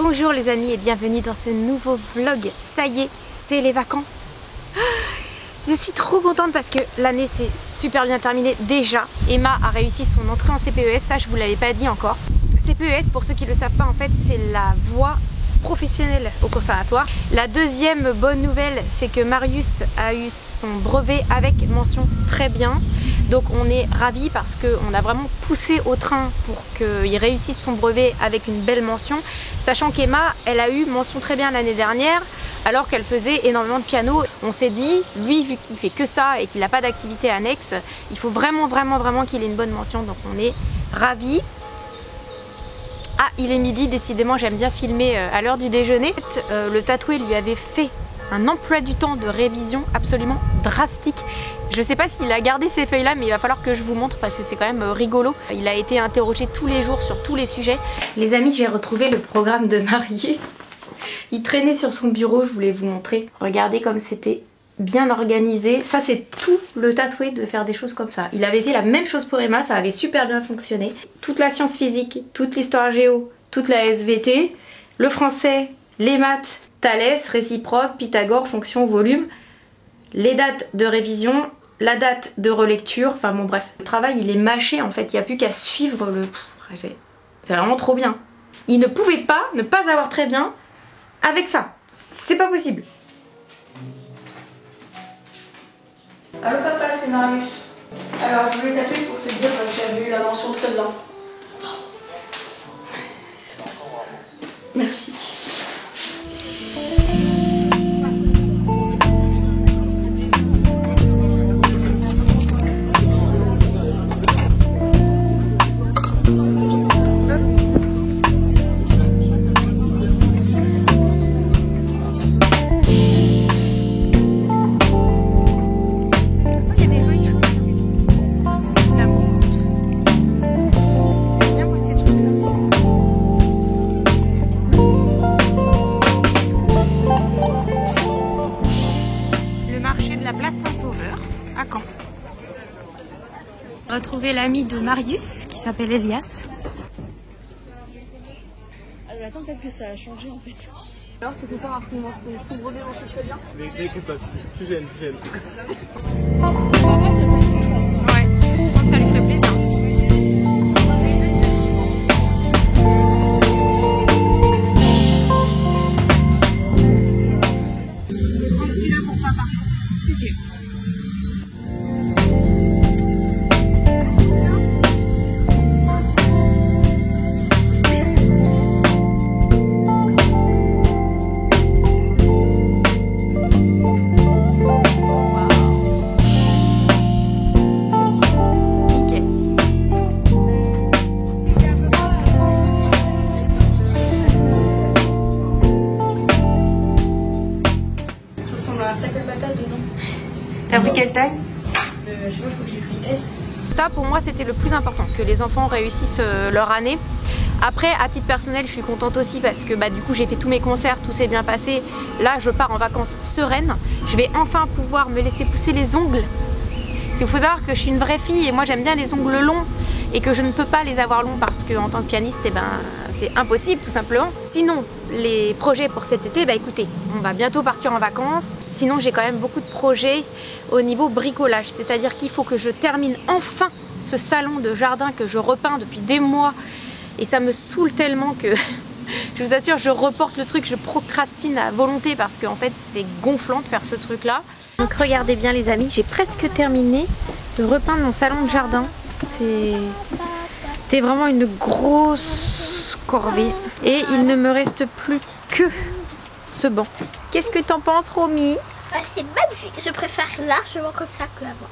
Bonjour les amis et bienvenue dans ce nouveau vlog. Ça y est, c'est les vacances. Je suis trop contente parce que l'année s'est super bien terminée déjà. Emma a réussi son entrée en CPES, ça je vous l'avais pas dit encore. CPES, pour ceux qui ne le savent pas, en fait c'est la voie professionnelle au conservatoire. La deuxième bonne nouvelle, c'est que Marius a eu son brevet avec mention très bien. Donc on est ravis parce qu'on a vraiment poussé au train pour qu'il réussisse son brevet avec une belle mention. Sachant qu'Emma, elle a eu mention très bien l'année dernière alors qu'elle faisait énormément de piano. On s'est dit, lui vu qu'il fait que ça et qu'il n'a pas d'activité annexe, il faut vraiment qu'il ait une bonne mention. Donc on est ravis. Ah, il est midi, décidément j'aime bien filmer à l'heure du déjeuner. Le tatoué lui avait fait un emploi du temps de révision absolument drastique. Je sais pas s'il a gardé ces feuilles là, mais il va falloir que je vous montre parce que c'est quand même rigolo. Il a été interrogé tous les jours sur tous les sujets. Les amis, j'ai retrouvé le programme de Marius. Il traînait sur son bureau, je voulais vous montrer. Regardez comme c'était bien organisé. Ça c'est tout le tatoué de faire des choses comme ça. Il avait fait la même chose pour Emma, ça avait super bien fonctionné. Toute la science physique, toute l'histoire géo, toute la SVT, le français, les maths, Thalès, réciproque, Pythagore, fonction, volume, les dates de révision, la date de relecture, enfin bon bref. Le travail il est mâché en fait, il n'y a plus qu'à suivre le... C'est vraiment trop bien. Il ne pouvait pas ne pas avoir très bien avec ça. C'est pas possible. Allô papa, c'est Marius. Alors je voulais t'appeler pour te dire que j'avais eu la mention très bien. Merci. Retrouver l'ami de Marius qui s'appelle Elias. Alors attends, peut-être que ça a changé en fait. Alors tu peux pas avoir ton brevet mention très bien. Mais écoute pas, tu gênes. Ouais, je pense que ça lui ferait plaisir. Prends celui-là pour papa. Ok. T'as pris quelle taille? Je sais pas, je crois que j'ai pris S. Ça pour moi c'était le plus important, que les enfants réussissent leur année. Après à titre personnel je suis contente aussi parce que du coup j'ai fait tous mes concerts, tout s'est bien passé. Là je pars en vacances sereine. Je vais enfin pouvoir me laisser pousser les ongles. Il faut savoir que je suis une vraie fille et moi j'aime bien les ongles longs et que je ne peux pas les avoir longs parce qu'en tant que pianiste c'est impossible tout simplement. Sinon les projets pour cet été, écoutez, on va bientôt partir en vacances. Sinon j'ai quand même beaucoup de projets au niveau bricolage, c'est-à-dire qu'il faut que je termine enfin ce salon de jardin que je repeins depuis des mois et ça me saoule tellement que je vous assure je reporte le truc, je procrastine à volonté parce qu'en fait c'est gonflant de faire ce truc là. Donc regardez bien les amis, j'ai presque terminé de repeindre mon salon de jardin. C'était vraiment une grosse corvée. Et il ne me reste plus que ce banc. Qu'est-ce que t'en penses Romy? C'est magnifique, je préfère largement comme ça que avant.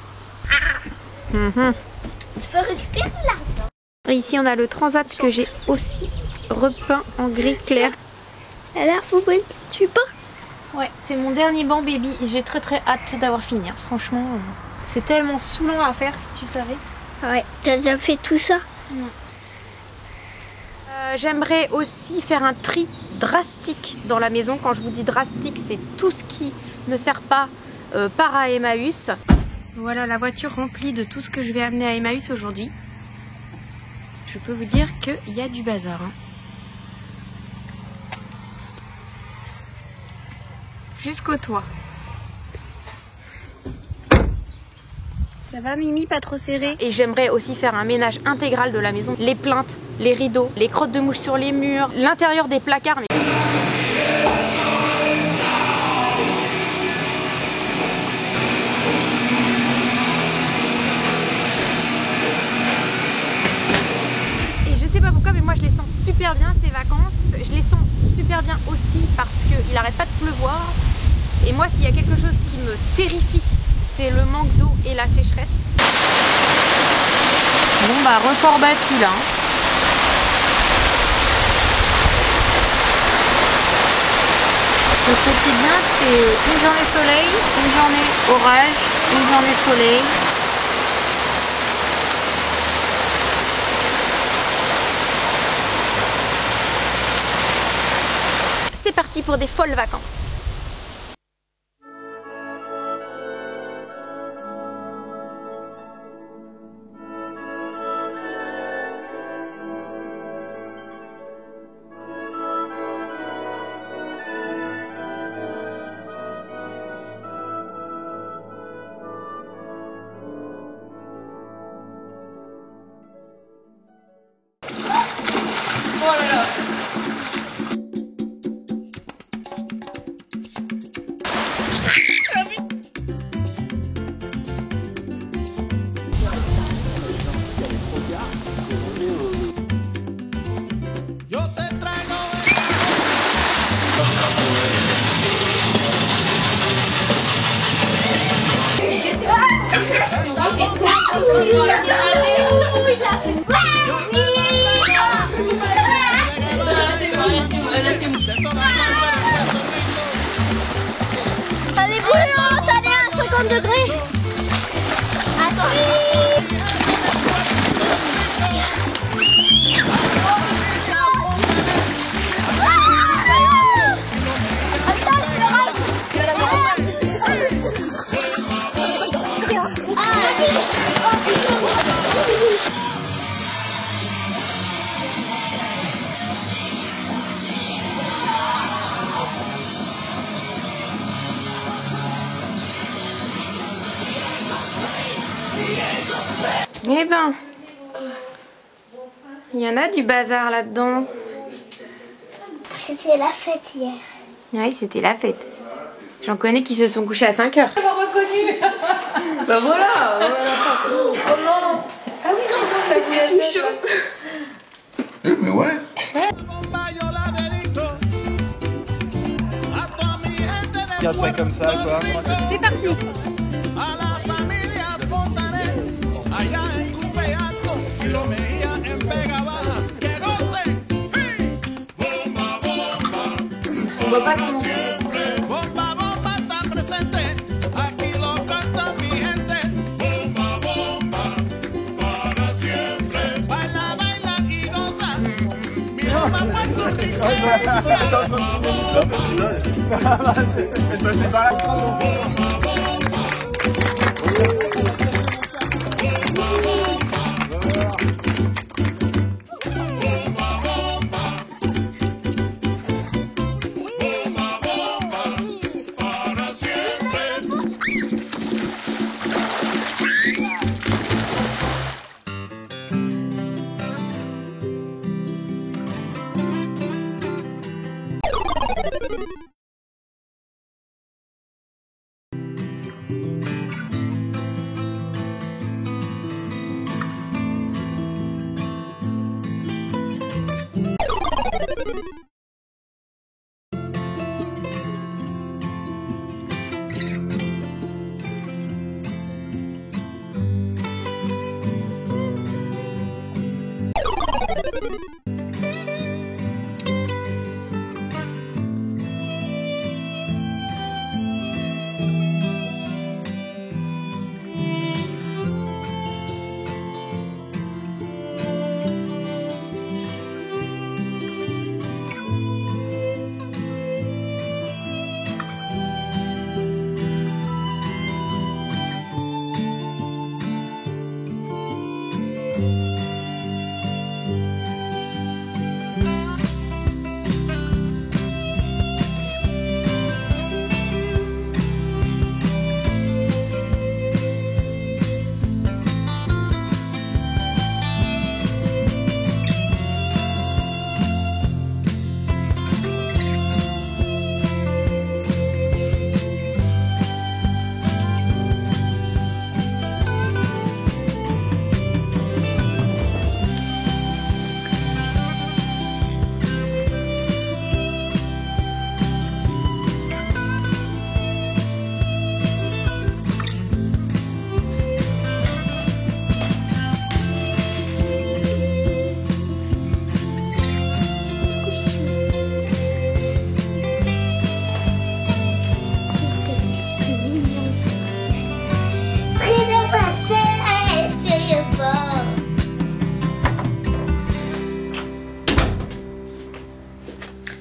Je peux récupérer l'argent. Et ici on a le transat que j'ai aussi repeint en gris clair. Alors, oui, tu pars? Ouais, c'est mon dernier banc baby et j'ai très hâte d'avoir fini. Franchement, c'est tellement saoulant à faire si tu savais. Ouais, t'as déjà fait tout ça? Non. J'aimerais aussi faire un tri drastique dans la maison. Quand je vous dis drastique, c'est tout ce qui ne sert pas part à Emmaüs. Voilà la voiture remplie de tout ce que je vais amener à Emmaüs aujourd'hui. Je peux vous dire qu'il y a du bazar. jusqu'au toit. Ça va Mimi, pas trop serré? Et j'aimerais aussi faire un ménage intégral de la maison. Les plinthes, les rideaux, les crottes de mouches sur les murs, l'intérieur des placards. Moi je les sens super bien ces vacances, je les sens super bien aussi parce qu'il n'arrête pas de pleuvoir et moi s'il y a quelque chose qui me terrifie c'est le manque d'eau et la sécheresse. Bon bah record battu là. Le quotidien c'est une journée soleil, une journée orage, une journée soleil. C'est parti pour des folles vacances. Oh là là. Allez, bouillon, t'allez à 50 degrés. Attends. Eh ben, il y en a du bazar là-dedans. C'était la fête hier. Oui, c'était la fête. J'en connais qui se sont couchés à 5 heures. On m'a reconnu. Bah voilà. Oh non. Ah oui, non, t'as tout chaud. Mais ouais. Regarde ça comme ça, quoi. C'est parti. On va pas commencer.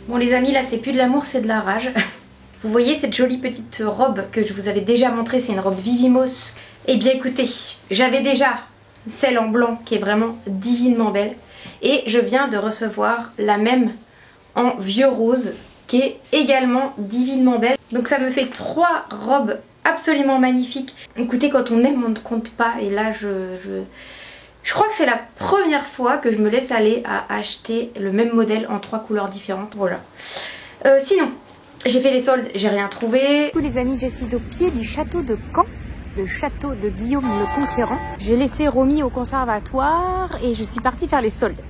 Bon les amis, là c'est plus de l'amour, c'est de la rage. Vous voyez cette jolie petite robe que je vous avais déjà montrée, c'est une robe Vivimos. Eh bien écoutez, j'avais déjà celle en blanc qui est vraiment divinement belle. Et je viens de recevoir la même en vieux rose qui est également divinement belle. Donc ça me fait 3 robes absolument magnifiques. Écoutez, quand on aime on ne compte pas. Et là je crois que c'est la première fois que je me laisse aller à acheter le même modèle en 3 couleurs différentes. Voilà. Sinon, j'ai fait les soldes, j'ai rien trouvé. Tous les amis, je suis au pied du château de Caen, le château de Guillaume le Conquérant. J'ai laissé Romy au conservatoire et je suis partie faire les soldes.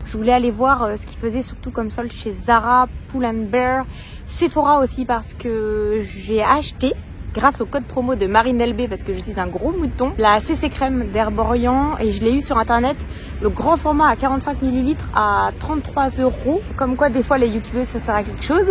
Je voulais aller voir ce qu'ils faisaient surtout comme solde chez Zara, Pull&Bear, Sephora aussi parce que j'ai acheté, grâce au code promo de Marine LB, parce que je suis un gros mouton, la CC crème d'Herborian et je l'ai eu sur internet, le grand format à 45 ml à 33 €. Comme quoi des fois les youtubeuses ça sert à quelque chose.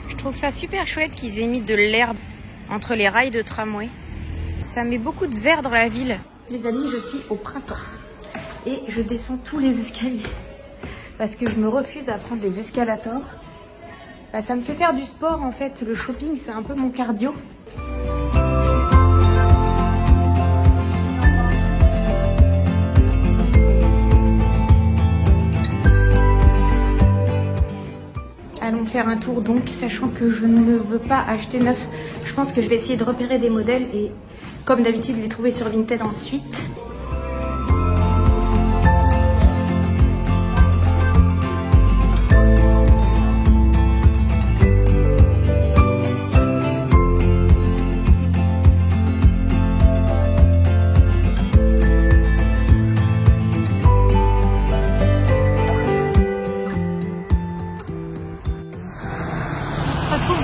Je trouve ça super chouette qu'ils aient mis de l'herbe entre les rails de tramway. Ça met beaucoup de vert dans la ville. Les amis, je suis au printemps et je descends tous les escaliers parce que je me refuse à prendre les escalators. Bah, ça me fait faire du sport en fait. Le shopping, c'est un peu mon cardio. Allons faire un tour donc, sachant que je ne veux pas acheter neuf. Je pense que je vais essayer de repérer des modèles et comme d'habitude les trouver sur Vinted ensuite.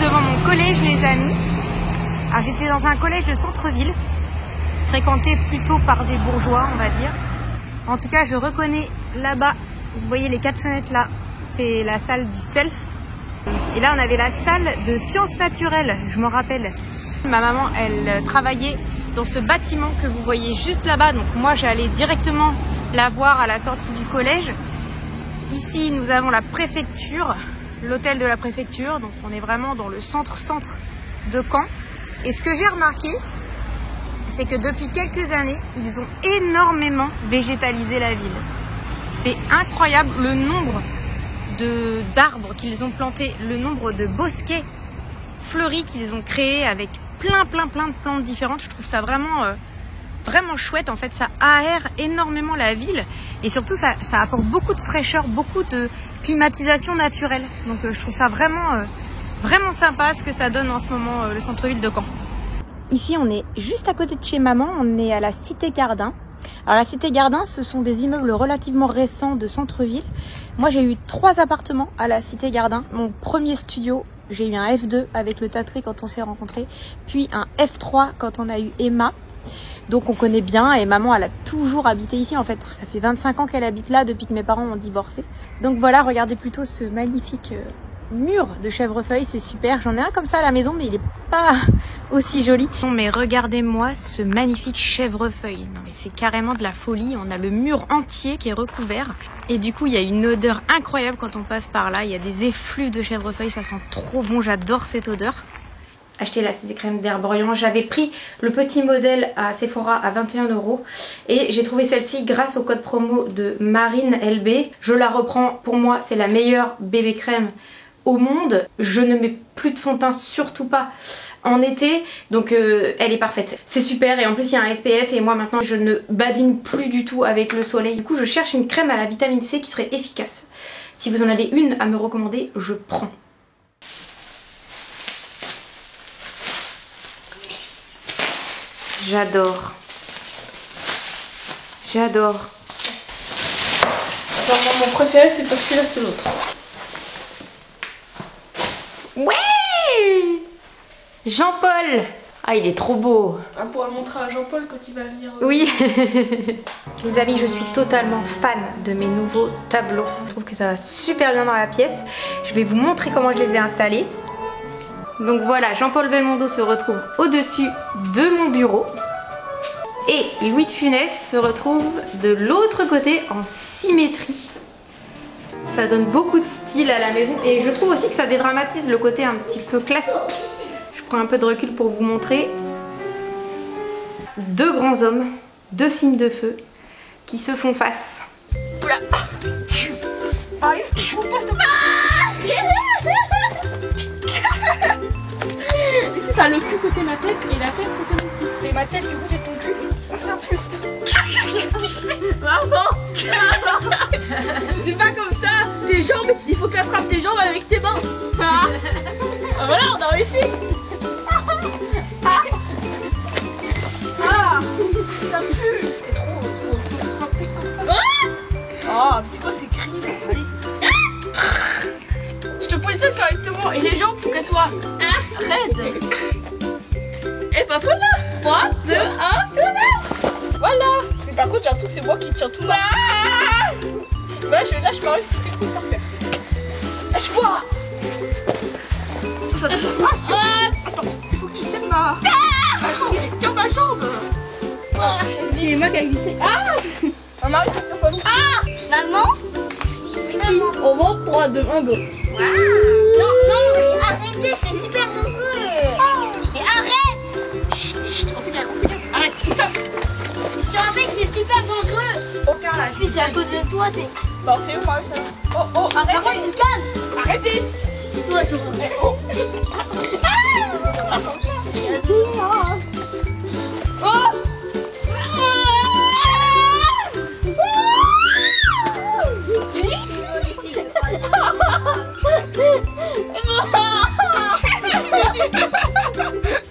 Devant mon collège les amis. Alors j'étais dans un collège de centre-ville, fréquenté plutôt par des bourgeois on va dire. En tout cas je reconnais là-bas, vous voyez les 4 fenêtres là, c'est la salle du self. Et là on avait la salle de sciences naturelles, je me rappelle. Ma maman elle travaillait dans ce bâtiment que vous voyez juste là-bas, donc moi j'allais directement la voir à la sortie du collège. Ici nous avons la préfecture, l'hôtel de la préfecture, donc on est vraiment dans le centre de Caen. Et ce que j'ai remarqué, c'est que depuis quelques années, ils ont énormément végétalisé la ville. C'est incroyable le nombre d'arbres qu'ils ont plantés, le nombre de bosquets fleuris qu'ils ont créés avec plein de plantes différentes. Je trouve ça vraiment chouette. En fait, ça aère énormément la ville et surtout ça apporte beaucoup de fraîcheur, beaucoup de climatisation naturelle. Donc je trouve ça vraiment sympa ce que ça donne en ce moment le centre-ville de Caen. Ici on est juste à côté de chez maman, on est à la Cité Gardin. Alors la Cité Gardin, ce sont des immeubles relativement récents de centre-ville. Moi j'ai eu 3 appartements à la Cité Gardin. Mon premier studio, j'ai eu un F2 avec le tatoué quand on s'est rencontrés, puis un F3 quand on a eu Emma. Donc on connaît bien et maman elle a toujours habité ici en fait. Ça fait 25 ans qu'elle habite là depuis que mes parents ont divorcé. Donc voilà, regardez plutôt ce magnifique mur de chèvrefeuille, c'est super. J'en ai un comme ça à la maison mais il est pas aussi joli. Non mais regardez-moi ce magnifique chèvrefeuille. Non mais c'est carrément de la folie. On a le mur entier qui est recouvert. Et du coup il y a une odeur incroyable quand on passe par là. Il y a des effluves de chèvrefeuille, ça sent trop bon, j'adore cette odeur. Acheter la CC crème d'Herborian. J'avais pris le petit modèle à Sephora à 21 € et j'ai trouvé celle-ci grâce au code promo de Marine LB. Je la reprends, pour moi c'est la meilleure bébé crème au monde. Je ne mets plus de fond de teint, surtout pas en été, donc elle est parfaite. C'est super et en plus il y a un SPF et moi maintenant je ne badine plus du tout avec le soleil. Du coup je cherche une crème à la vitamine C qui serait efficace. Si vous en avez une à me recommander, je prends. J'adore. J'adore. Mon préféré c'est pas celui-là, c'est l'autre. Ouais! Jean-Paul! Ah, il est trop beau! On pourra le montrer à Jean-Paul quand il va venir. Oui! Les amis, je suis totalement fan de mes nouveaux tableaux. Je trouve que ça va super bien dans la pièce. Je vais vous montrer comment je les ai installés. Donc voilà, Jean-Paul Belmondo se retrouve au-dessus de mon bureau. Et Louis de Funès se retrouve de l'autre côté en symétrie. Ça donne beaucoup de style à la maison et je trouve aussi que ça dédramatise le côté un petit peu classique. Je prends un peu de recul pour vous montrer. Deux grands hommes, deux signes de feu qui se font face. Oula. Ah, je trouve pas ça. T'as le cul côté ma tête et la tête côté mon cul. Et ma tête du côté de ton cul. Qu'est-ce qu'il fait? Maman. C'est pas comme ça. Tes jambes, il faut que tu frappes tes jambes avec tes mains. Ah. Voilà, on a réussi. Ah, ça pue. C'est trop. Faut que ça pousse comme ça. Oh, mais c'est quoi ces cris? Allez. Je te positionne correctement et les jambes, faut qu'elles soient raides. Et bah voilà. 3, 2, 1, tournez. Voilà. Mais par contre, j'ai l'impression que c'est moi qui tiens tout. Voilà, je lâche par si c'est cool, parfait. Lâche-moi. Ça te attends, il faut que tu tiennes ma jambe. Tiens ma jambe. C'est moi qui a glissé. Ah. Maman, il tient pas nous. Ah. Maman? On monte 3, 2, 1, go. Non, non, arrêtez, c'est super dangereux. Mais arrête. Chut, on s'est bien. Arrête, putain. Je te rappelle que c'est super dangereux. Aucun là. Mais c'est à cause de toi, c'est... Bah, on fait où, par exemple? Oh, arrêtez. Par contre, tu te calmes. Arrêtez. Toi. Eh, oh.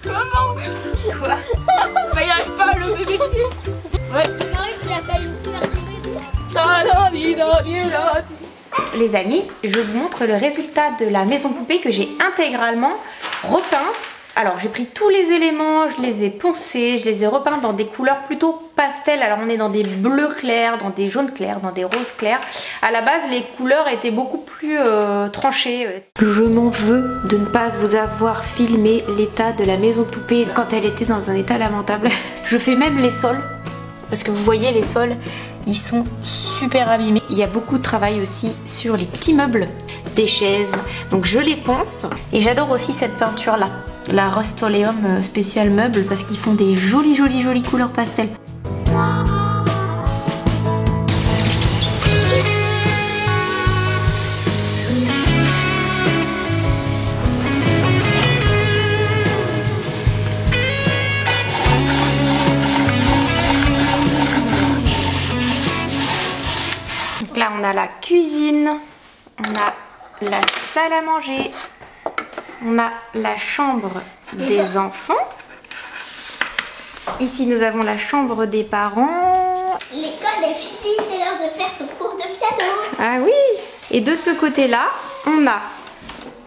Maman. Quoi? Bah, il arrive pas à lever les pieds. Ouais. Marie, tu l'appelles une super Les amis, je vous montre le résultat de la maison poupée que j'ai intégralement repeinte. Alors j'ai pris tous les éléments, je les ai poncés, je les ai repeints dans des couleurs plutôt pastel. Alors on est dans des bleus clairs, dans des jaunes clairs, dans des roses clairs. À la base les couleurs étaient beaucoup plus tranchées. Je m'en veux de ne pas vous avoir filmé l'état de la maison poupée quand elle était dans un état lamentable. Je fais même les sols, parce que vous voyez les sols, ils sont super abîmés. Il y a beaucoup de travail aussi sur les petits meubles, des chaises, donc je les ponce. Et j'adore aussi cette peinture là, la Rust-Oleum spécial meuble, parce qu'ils font des jolies couleurs pastel. Donc là on a la cuisine, on a la salle à manger, on a la chambre des enfants. Ici nous avons la chambre des parents. L'école est finie, c'est l'heure de faire son cours de piano. Ah oui. Et de ce côté-là, on a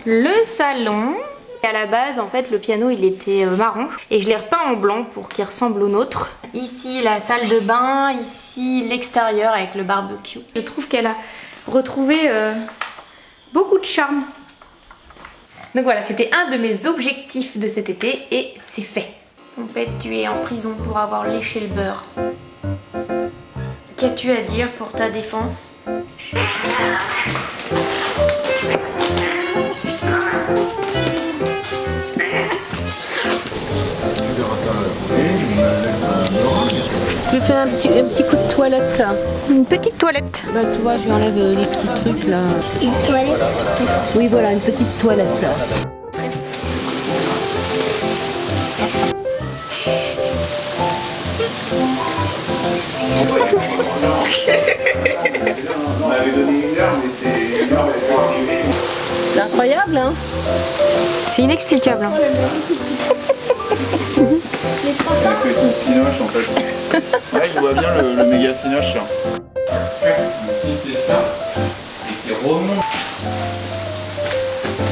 le salon. Et à la base, en fait, le piano, il était marron. Et je l'ai repeint en blanc pour qu'il ressemble au nôtre. Ici, la salle de bain. Ici, l'extérieur avec le barbecue. Je trouve qu'elle a retrouvé beaucoup de charme. Donc voilà, c'était un de mes objectifs de cet été et c'est fait. Pompette, tu es en prison pour avoir léché le beurre. Qu'as-tu à dire pour ta défense? Je vais faire un petit coup de toilette là. Une petite toilette. Bah tu vois, je lui enlève les petits trucs là. Une toilette? Oui voilà, une petite toilette là. C'est incroyable, hein? C'est inexplicable. Hein. Que son cinoche en fait. Ouais, je vois bien le méga cinoche. Un petit dessin et qui remonte.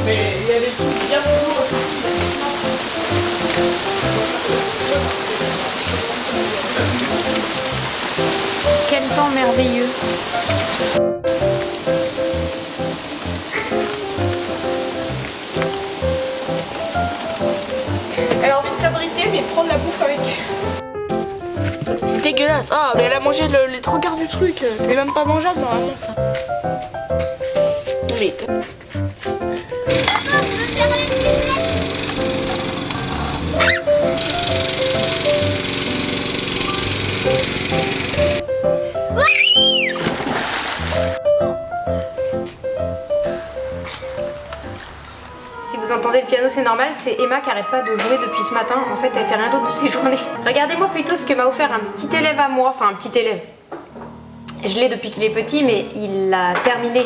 Mais il y avait tout bien toujours. Quel temps merveilleux. Elle a envie de s'abriter mais prendre la bouffe avec. C'est dégueulasse. Ah mais elle a mangé les trois quarts du truc. C'est même pas mangeable normalement ça. Mais... Si vous entendez le piano, c'est normal, c'est Emma qui arrête pas de jouer depuis ce matin. En fait, elle fait rien d'autre de ses journées. Regardez-moi plutôt ce que m'a offert un petit élève à moi, enfin un petit élève. Je l'ai depuis qu'il est petit, mais il a terminé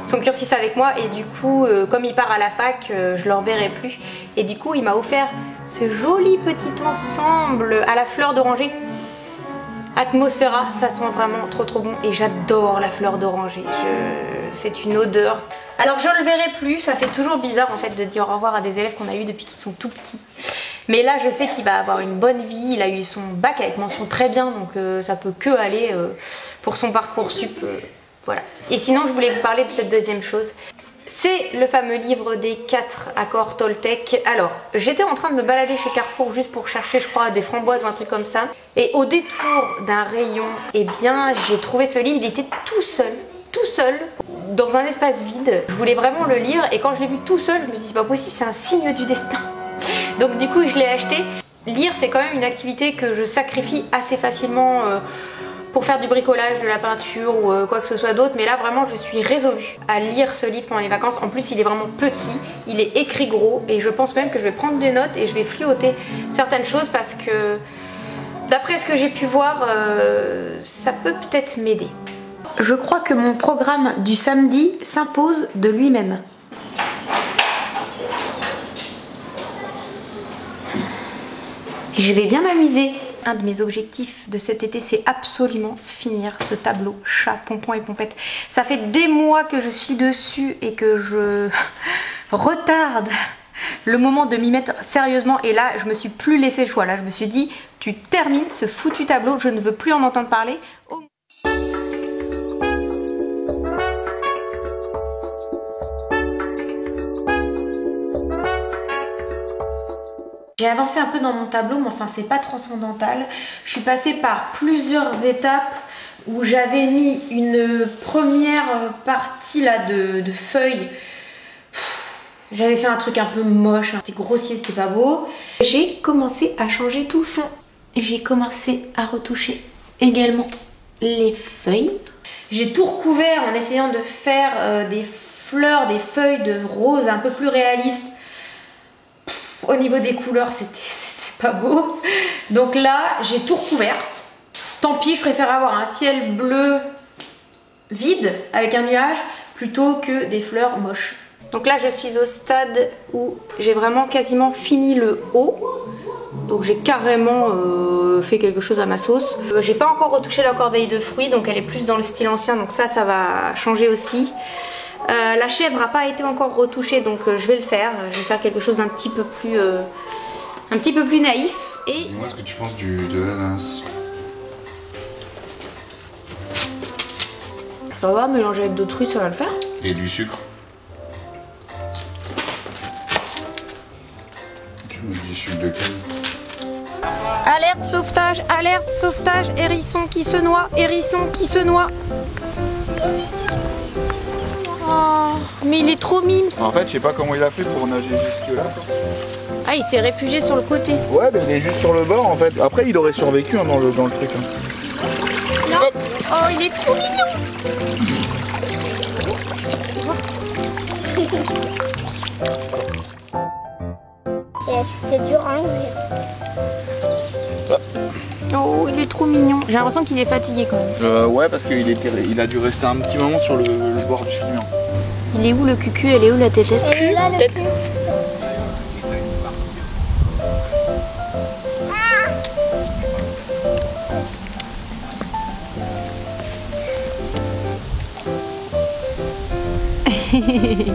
son cursus avec moi et du coup, comme il part à la fac, je le reverrai plus. Et du coup, il m'a offert ce joli petit ensemble à la fleur d'oranger. Atmosphera, ça sent vraiment trop bon et j'adore la fleur d'oranger. C'est une odeur. Alors je le verrai plus, ça fait toujours bizarre en fait de dire au revoir à des élèves qu'on a eu depuis qu'ils sont tout petits. Mais là je sais qu'il va avoir une bonne vie, il a eu son bac avec mention très bien donc ça peut que aller pour son Parcoursup. Voilà. Et sinon je voulais vous parler de cette deuxième chose. C'est le fameux livre des 4 accords Toltec. Alors, j'étais en train de me balader chez Carrefour juste pour chercher, je crois, des framboises ou un truc comme ça. Et au détour d'un rayon, eh bien, j'ai trouvé ce livre. Il était tout seul, dans un espace vide. Je voulais vraiment le lire et quand je l'ai vu tout seul, je me suis dit, c'est pas possible, c'est un signe du destin. Donc du coup, je l'ai acheté. Lire, c'est quand même une activité que je sacrifie assez facilement pour faire du bricolage, de la peinture ou quoi que ce soit d'autre, mais là vraiment je suis résolue à lire ce livre pendant les vacances. En plus il est vraiment petit, il est écrit gros et je pense même que je vais prendre des notes et je vais fluoter certaines choses parce que d'après ce que j'ai pu voir, ça peut peut-être m'aider. Je crois que mon programme du samedi s'impose de lui-même. Je vais bien m'amuser. Un de mes objectifs de cet été, c'est absolument finir ce tableau chat, pompon et pompette. Ça fait des mois que je suis dessus et que je retarde le moment de m'y mettre sérieusement. Et là, je me suis plus laissé le choix. Là, je me suis dit, tu termines ce foutu tableau, je ne veux plus en entendre parler. J'ai avancé un peu dans mon tableau, mais enfin c'est pas transcendantal. Je suis passée par plusieurs étapes où j'avais mis une première partie là de feuilles. J'avais fait un truc un peu moche, hein. C'était grossier, c'était pas beau. J'ai commencé à changer tout le fond. J'ai commencé à retoucher également les feuilles. J'ai tout recouvert en essayant de faire des fleurs, des feuilles de rose un peu plus réalistes. Au niveau des couleurs, c'était pas beau. Donc là, j'ai tout recouvert. Tant pis, je préfère avoir un ciel bleu vide avec un nuage plutôt que des fleurs moches. Donc là, je suis au stade où j'ai vraiment quasiment fini le haut. Donc j'ai carrément fait quelque chose à ma sauce. J'ai pas encore retouché la corbeille de fruits, donc elle est plus dans le style ancien. Donc ça va changer aussi. La chèvre n'a pas été encore retouchée, donc je vais le faire. Je vais faire quelque chose d'un petit peu plus naïf. Et dis-moi ce que tu penses de l'ananas. Ça va, mélanger avec d'autres fruits, ça va le faire. Et du sucre. Tu me dis sucre de canne. Alerte sauvetage, hérisson qui se noie, hérisson qui se noie. Oh, mais il est trop mimes. En fait, je sais pas comment il a fait pour nager jusque là. Ah, il s'est réfugié sur le côté. Ouais, mais il est juste sur le bord en fait. Après, il aurait survécu hein, dans le truc. Hein. Non. Oh, il est trop mignon. Et c'était dur à enlever. Oh, il est trop mignon. J'ai l'impression qu'il est fatigué quand même. Ouais, parce qu'il a dû rester un petit moment sur le bord du ski. Il est où le cucu? Elle est où la tétette? Et là, le Tête. cul.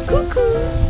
Coucou.